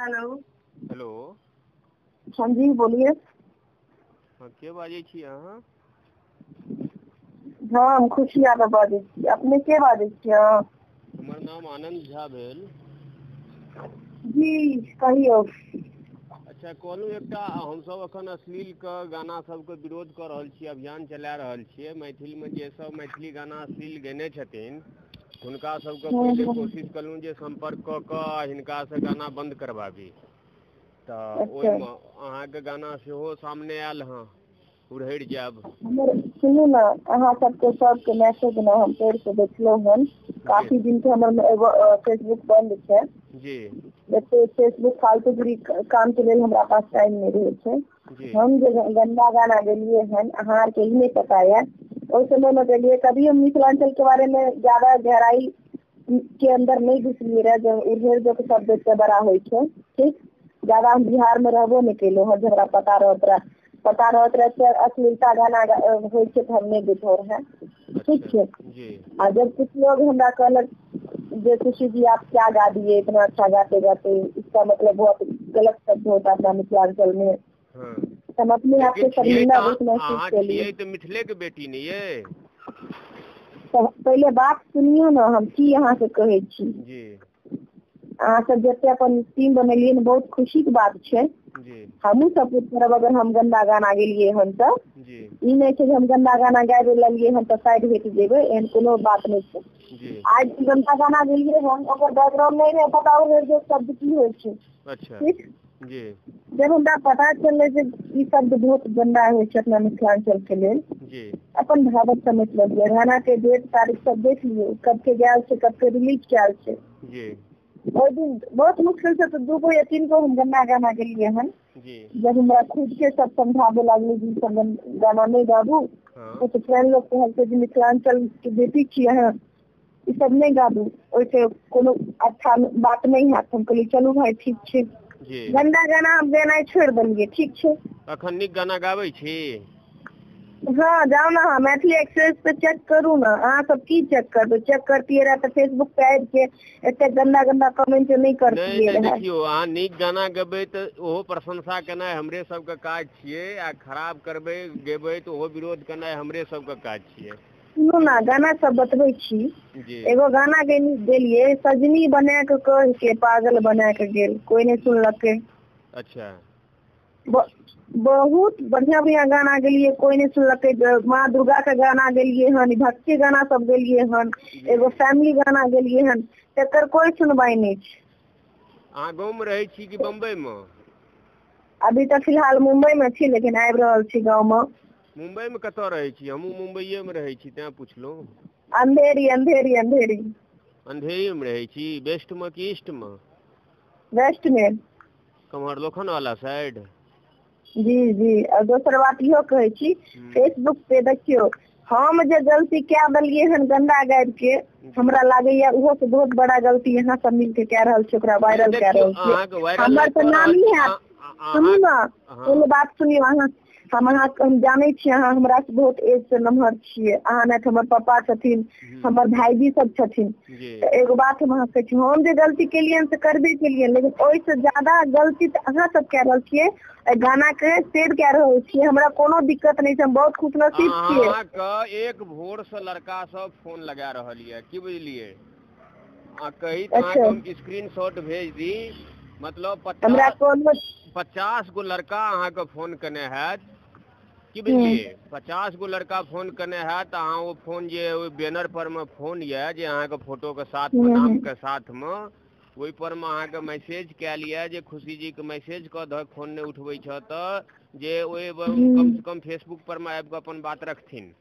Hello. Hello. हाँ जी बोलिए। हाँ के बाजै छी अहाँ? हाँ हम खुशी यादव बाजै छी। अपने के बाजै छियै? हमर नाम आनंद झा भेल। जी कहियौ। अच्छा कहलहुँ एकटा हमसभ एखन अश्लीलके गाना सबके विरोध कऽ रहल छियै, अभियान चला रहल छियै। मैथिलमे जे सब मैथिली गाना अश्लील गयने छथिन हुनका सबके पहिले कोशिश कयलहुँ जे सम्पर्क कऽ कऽ हिनकासँ गाना बन्द करबाबी। तऽ अच्छा ओहिमे अहाँके गाना सेहो सामने आयल हँ, उड़हरि जायब। सुनू ने, अहाँ सबके मैसेज ने हम पढ़ि के देखलहुँ हन। जी काफी दिन से हमर एगो फेसबुक बंद छै। जी एते फेसबुक फालतूगिरी काम के लेल हमरा पास टाइम नहीं रहे छै। जी हम जे गंदा गाना गेलिए हन, अहाँ आर के ही नहीं पता है। उस समय में गेलिए, कभी हम मिथिलांचल के बारे में ज्यादा गहराई के अंदर नहीं घुसलिए रहे। जो उड़हर जो के शब्द से बड़ा होइ छै, ठीक। ज्यादा हम बिहार में रहबो नहीं केलो हन, जरा पता रहत रहे अश्लीलता गाना होइ छै तो हम नहीं देखो है, ठीक अच्छा है। जी जब कुछ लोग हमरा कहलक जे खुशी जी आप क्या गा दिए, इतना अच्छा गाते गाते, इसका मतलब बहुत गलत शब्द होता था मिथिलांचल में। हाँ, हम अपने आप लेकिन से छियै शर्मिंदा तऽ बहुत महसूस अहाँ केलिए। छियै तऽ मिथिलेके बेटी ने ये। तो पहले बात सुनियो ना, हम की अहाँ से कहे छी। जी अहाँ सब जते अपन टीम बनेलिए, बहुत खुशी के बात छै। जी हमहूँ सपोर्ट करब अगर हम गंदा गाना गेलिए हन तऽ। जी ई नहीं छै जे हम गंदा गाना गाबि लेलिए हन तऽ साइड हटि जेबै, एहन कोनो बात नहीं छै। जी आज गंदा गाना गेलिए हन, ओकर बैकग्राउंड नहीं रहे पता, और जो शब्द की होइ छै, अच्छा ठीक। जी जब हमरा पता चलले जे ई शब्द बहुत गंदा होइ छै अपना मिथिलांचल के लेल, जी अपन भावक समझ लिये। गाना के डेट तारीख सब देख लियो, कब के गैल छै, कब के रिलीज कैल छै। जी ओहि दिन बहुत मुश्किल से तो 2 गो या 3 गो हम गंदा गाना गेलिए हन। जी जब हमरा खुद के सब समझाबे लगले जी सब गाना नहीं गाबू, हाँ तो फ्रेंड लोग कहलके जे मिथिलांचल के बेटी छियै अहाँ, ई सब नहीं गाबू, ओइसे कोनो अच्छा बात नहीं हैत। हम कहलिए चलू भाई ठीक छै। जी गंदा गाना हम गेनाइ छोड़ि देलिए, ठीक छै। अखन नीक गाना गाबै छी? हाँ जाओ ना, हाँ मैथिली एक्सप्रेस पे चेक करू ना। अहाँ सब की चेक करबै? चेक करतिए रहे तो फेसबुक पे आबि के एते गंदा गंदा कमेंट नहीं करतिए नहीं रहे। देखियो, अहाँ नीक गाना गेबै तऽ ओहो प्रशंसा केनाइ हमरे सबके काज छियै, आ खराब करबै गेबै तऽ ओहो विरोध केनाइ हमरे सबके काज छियै। सुनू ना, गाना सब बतबै छी। जी एगो गाना गेलिए, सजनी बना के कह के पागल बना के गेल, कोई नहीं सुनलके। अच्छा बहुत बढ़िया बढ़िया गाना गेलिए, कोई नहीं सुनलके। माँ दुर्गा के गाना गेलिए हन, भक्ति गाना सब गेलिए हन, जी एगो फैमिली गाना गेलिए हन, तेकर कोई सुनवाई नहीं छै। अहाँ गाँवमे रहै छी कि बम्बईमे? अभी तो फिलहाल मुंबई में छी, लेकिन आबि रहल छी गाँव में। मुम्बईमे कतऽ रहै छी? हमहूँ मुम्बइएमे रहै छी, तैँ पुछलहुँ। अंधेरी अंधेरी अंधेरी। अंधेरीमे रहै छी, वेस्टमे कि ईस्टमे? वेस्ट में। कम्हर लोखन वाला साइड? जी जी। और दोसर बात इहो कहै छी, फेसबुक पे देखियो, हम जे गलती क्या देलिए हन गंदा गाबि के, हमरा लागैया उहो से बहुत बड़ा गलती यहाँ सब मिल के कह रहल छै, ओकरा नहीं वायरल कह देखियौ, रहल छै। अहाँके वायरल हमर नहीं तो कऽ रहल नामी छी हैत। सुनू ना, पहले बात सुनियो। अहाँ हम जानै छियै, अहाँ हमरा से बहुत एज से नमहर छियै। अहाँ ने हमर पापा छथिन, हमर भाईजी सब छथिन। जी तो एगो बात हम अहाँ कहै छी, हम जे गलती केलिए से करबे केलिए, लेकिन ओइसे ज्यादा गलती तो अहाँ सब कह रहल छियै। गाना के शेयर कह रहल छियै, हमरा कोनो दिक्कत नहीं छै, हम बहुत खुशनसीब छियै। अहाँके एक भोर से लड़का सब फोन लगा रहल ये, की बुझलियै? आ कही तऽ अहाँके अच्छा हम स्क्रीन शॉट भेज दी, मतलब हमरा कोनो 50 गो लड़का अहाँके फोन केने हैत, की हूँ बुझलियै? 50 गो लड़का फोन केने हैत, अहाँ ओ फोन जे ओहि बैनर पर में फोन ये, जे अहाँके फोटो के साथ में, नाम के साथ में, ओहि पर में अहाँके मैसेज कयल ये जे खुशी जी के मैसेज कऽ दहक, फोन नहि उठबै छ तऽ जे ओहि कम से कम फेसबुक पर में आबि कऽ अपन बात रखथिन,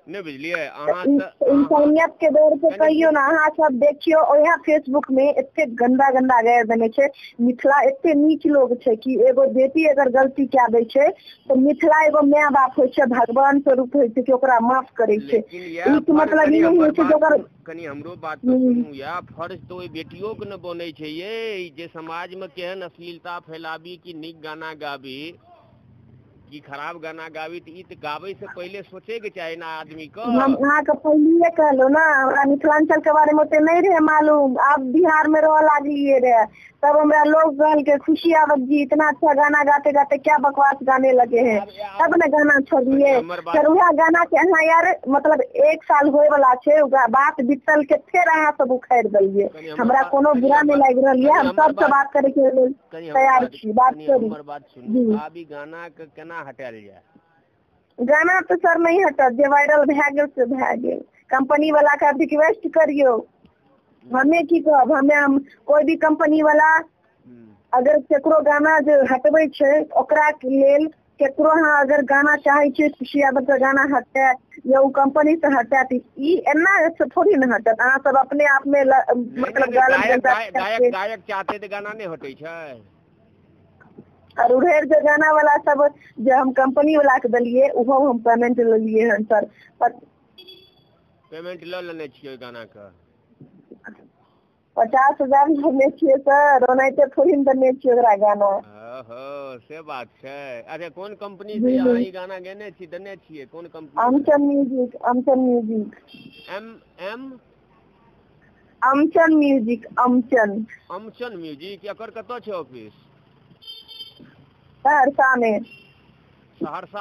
नहि बुझलियै? अहाँ तऽ इंसानियत के दौर पे कहियो ना, अहाँ सब देखियो ओहे फेसबुक में एते गंदा गंदा गाड़ि देने छै। मिथिला एते नीच लोग छै कि एगो बेटी अगर गलती कए दै छै तो मिथिला एगो माय बाप होइ छै, भगवान स्वरूप होइ छै कि ओकरा माफ करे छै। लेकिन यह ई फर्ज, मतलब ई नहीं होइ छै जे ओकर कनी हमरो बात तो सुनू, यह फर्ज तो ओहि बेटियों के न बनै छै ये, जे समाज में केहन अश्लीलता फैलाबी कि नीक गाना गाबी। कि खराब गाना गावी तो ई तो गावे से पहले सोचे के चाहे ना आदमी को। हम यहाँ के पहले कहलो ना, हमरा मिथिलांचल के बारे में ओते नहीं रहे मालूम, अब बिहार में रह लागलिए रहे, तब हमरा लोग कहल के खुशी आवत जी इतना अच्छा गाना गाते गाते क्या बकवास गाने लगे हैं, तब न गाना छोड़िए। फिर वह गाना के अहाँ यार मतलब 1 साल होए वाला छे, बात बितल के फिर अहाँ सब उखैर दिलिए, हमरा कोनो बुरा नहीं लाग रहल है, हम सब से बात करे के लेल तैयार छी, बात करी। बात सुन, अभी गाना के केना हटाल जाए? गाना तो सर नहीं हटत, जे वायरल भए गेल से भए गेल, कंपनी वाला के रिक्वेस्ट करियो, हमें की कहब, हमें हम कोई भी कंपनी वाला अगर केकरो गाना जे हटबै छै ओकरा के लेल केकरो अहाँ अगर गाना चाहे छियै खुशी यादव के गाना हटे या उ कंपनी से हटे त ई एना से थोड़ी न हटत, अहाँ सब अपने आप में मतलब गायक चाहते तो गाना नहीं हटे छै। और उधर जो गाना वाला सब जो हम कंपनी वाला के दिलिए उहो हम पेमेंट ले लिए हन सर, पेमेंट ले लेने छियै गाना का 50,000 देने छियै सर, ओनाहिते थोड़ी न देने छियै ओकरा गाना। ओहो से बात छै। अरे कौन कंपनी से अहाँ ई गाना गेने छी, देने छियै कोन कंपनी? अमचन म्यूजिक। अमचन म्यूजिक। अमचन म्यूजिक। एकर कतऽ छै ऑफिस? सहरसा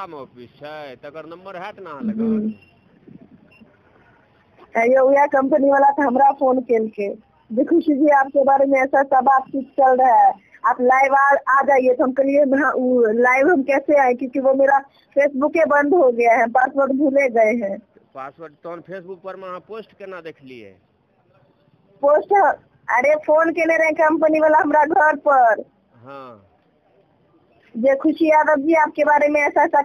में ऑफिस छै, तकर नंबर हैत ना अहाँ लग? यह कंपनी वाला तो हमरा फोन के खुशी जी आपके बारे में ऐसा सब बातचीत चल रहा है, आप लाइव आ जाइए। तो हम कहिए लाइव हम कैसे आए, क्योंकि वो मेरा फेसबुक बंद हो गया है, पासवर्ड भूले गए हैं। पासवर्ड तो फेसबुक पर में पोस्ट केना देख लिए? पोस्ट अरे फोन केने रहे कंपनी वाला हमरा घर पर। हाँ जे खुशी यादव जी आपके बारे में ऐसा ऐसा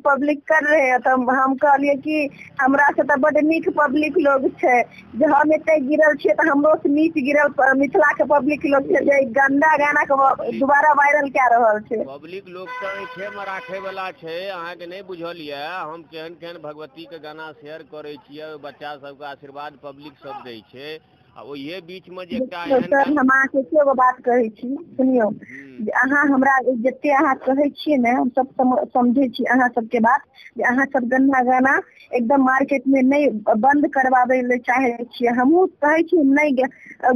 पब्लिक कर रहे हैं, तो हम कहलिए कि हमरा से तो बड़ नीक पब्लिक लोग छे, जो हम एते गिरल छे तो हमरो से नीच गिरल मिथिला के पब्लिक लोग छे, जे गंदा गाना के दोबारा वायरल कर रहल छे। पब्लिक लोग तो आँखे में राखे वाला छे, अहाँ के नहीं बुझल ये। हम केहन केहन भगवती के गाना शेयर करे छियै, बच्चा सब के आशीर्वाद पब्लिक सब दै छे, आ ओहे बीच में जे सर हम अहाँ के एगो बात कहै छी, सुनियो, अहाँ हमरा जते अहाँ कहै छियै ने हम सब समझे छी अहाँ सबके बात, जे अहाँ सब गंदा गाना एकदम मार्केट में नहीं बंद करवावे ले चाहे छियै, हमहू कहै छी नहीं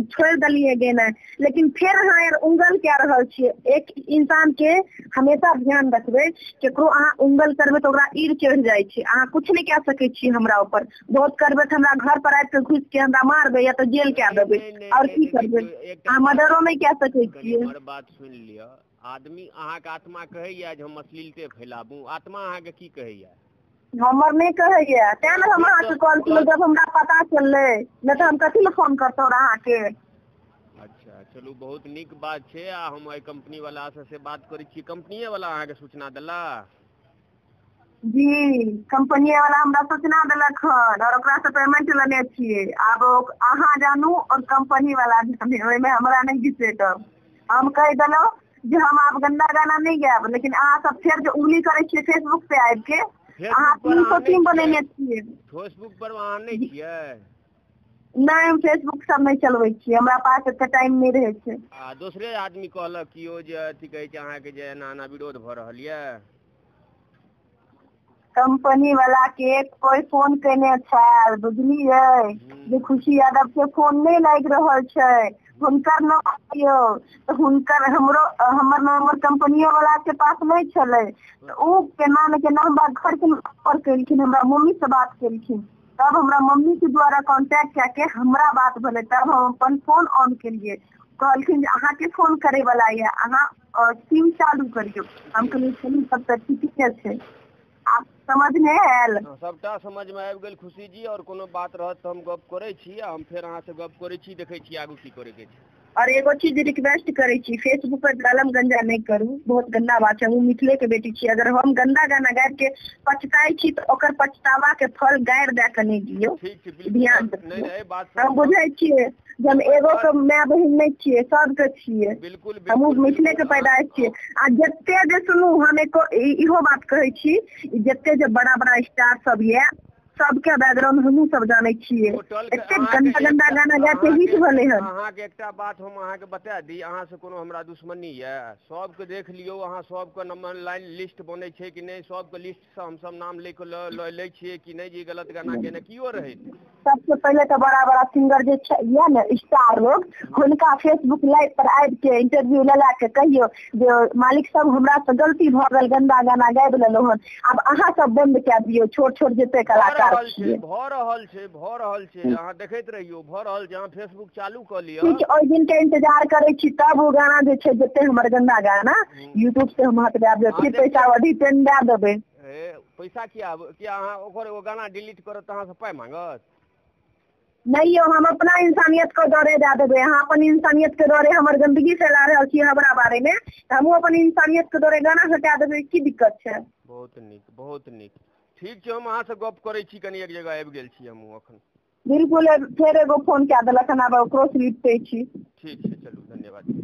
छोड़ दलिए गेना, लेकिन फिर अहाँ यार उंगल क्या रहल छियै। एक इंसान के हमेशा ध्यान रखबे, केकरो अहाँ उंगल करबे तो ओकरा ईर चढ़ जाय छै, अहाँ कुछ नहीं कह सकै छी हमरा ऊपर, बहुत करबे तो हमरा घर पर आबि के घुस के हमरा मारबे या तो जेल क्या देबे, और की करबे, अहाँ मर्डरो नहीं कह सकै छियै। हमर बात सुन लियो, आदमी अहाँ के आत्मा कहैया जे हम अश्लीलते फैलाबू, आत्मा अहाँ के की कहैया? हमर नहीं कहैया, तें न हम अहाँ के कॉल केलहुँ, जब हमरा पता चलले, नहीं तो हम कथी ले फोन करतौ अहाँ के। अच्छा चलू, बहुत नीक बात छै। आ हम एहि कंपनी वाला से बात करै छी, कंपनीये वाला अहाँ के सूचना देला? जी कंपनी वाला हमरा सूचना देलक हन, और ओकरा से पेमेंट लेने छियै। आब अहाँ जानू और कंपनी वाला जाने, ओहिमे हमरा नहीं घिसेटब। हम कह देलहुँ जे हम आब गंदा गाना नहीं गायब, लेकिन अहाँ सब फिर जो उंगली करे छियै फेसबुक पे आबि के, अहाँ 303 बनेने छियै। फेसबुक पर अहाँ नहीं छियै? नहीं हम फेसबुक सब नहीं चलबै छियै, हमरा पास एते टाइम नहीं रहे छै। आ दोसरे आदमी कहलक कि ओ जे अथी कहै छै अहाँ के जे एना एना विरोध भ रहल ये? कंपनी वाला के कोई फोन केने छै, बुझलिए, जे खुशी यादव के फोन नहीं लाग रहल छै, हुनकर नंबर दियो, तो हुनकर हमर नंबर कंपनी वाला के पास नहीं छले, तो उ केना न केना हमरा घर के नंबर केलखिन, हमरा मम्मी से बात केलखिन, तब हमरा मम्मी के द्वारा कांटेक्ट करके हमरा बात भेले, तब हम अपन फोन ऑन केलिए, कहलखिन जे अहाँ के फोन करे वाला ये, अहाँ सिम चालू करियो। हम कहलिए सब तो ठीके छै, आप समझ में आयल? सबटा समझ में आबि गेल खुशी जी, और कोनो बात रहत तो हम गप करे छी, हम फिर अहाँ से गप करे छी, देखे छी आगू की करे के छै। और एगो चीज रिक्वेस्ट करे छी, फेसबुक पर गालम गंजा नहीं करू, बहुत गंदा बात है। हम मिथिले के बेटी छी, अगर हम गंदा गाना गाबि के पछताई छी तो ओकर पछतावा के फल गारि दे के नहीं दियो, ध्यान रखियो। हम बुझे छियै जे हम एगो के माय बहिन नहीं छियै, सबके छियै, हम मिथिले के पैदाइश छियै। आ जते जे सुनू, हम इहो बात कहै छी, जते जे बड़ा बड़ा स्टार सब ये, सबके बैकग्राउंड हमहूँ सब जाने छियै एते गंदा गंदा गाना गा के हिट भले हन। अहाँके एकटा बात हम अहाँके बता दी, अहाँ से कोनो हमरा दुश्मनी है, सबके देख लियो, अहाँ सबके नंबर लाइन लिस्ट बनै छै कि नहीं, सबके लिस्ट से हम सब नाम लिख लै छियै कि नहीं जी गलत गाना केने कियो रहे। सबसे पहले तो बड़ा बड़ा सिंगर जे ये ना स्टार लोग हुनका फेसबुक लाइव पर आबि के इंटरव्यू ला के कहियो जे मालिक सब हमरा से गलती भ गेल, गंदा गाना गाबि लेलहुँ हन, अब अहाँ सब बंद कए दियौ, छोट छोट जते कलाकार भ रहल छै अहाँ देखैत रहियो, भ रहल छै, अहाँ फेसबुक चालू क लिअ। ठीक ओहि दिन के इंतजार करे छी, तब वो गाना जे छै जते हमर गंदा गाना यूट्यूब से हम हटवा देब, फिर पैसा रिटर्न दए देबै। पैसा किया अहाँ ओकर वो गाना डिलीट करत अहाँ से पाई मांगत? नहीं यो, हम अपना इंसानियत को दौरे दे देवे। यहाँ अपन इंसानियत के दौरे हमर गंदगी फैला रहे छी हमरा बारे में, हम अपन इंसानियत के दौरे गाना हटा देवे, की दिक्कत है? बहुत नीक बहुत नीक, ठीक छै, हम अहाँ से गप करे छी, कनी एक जगह आबि गेल छी हम अखन। बिल्कुल, फिर एगो फोन कए देलक हन, आब ओकरो से निपटे छी। ठीक छै, चलू धन्यवाद।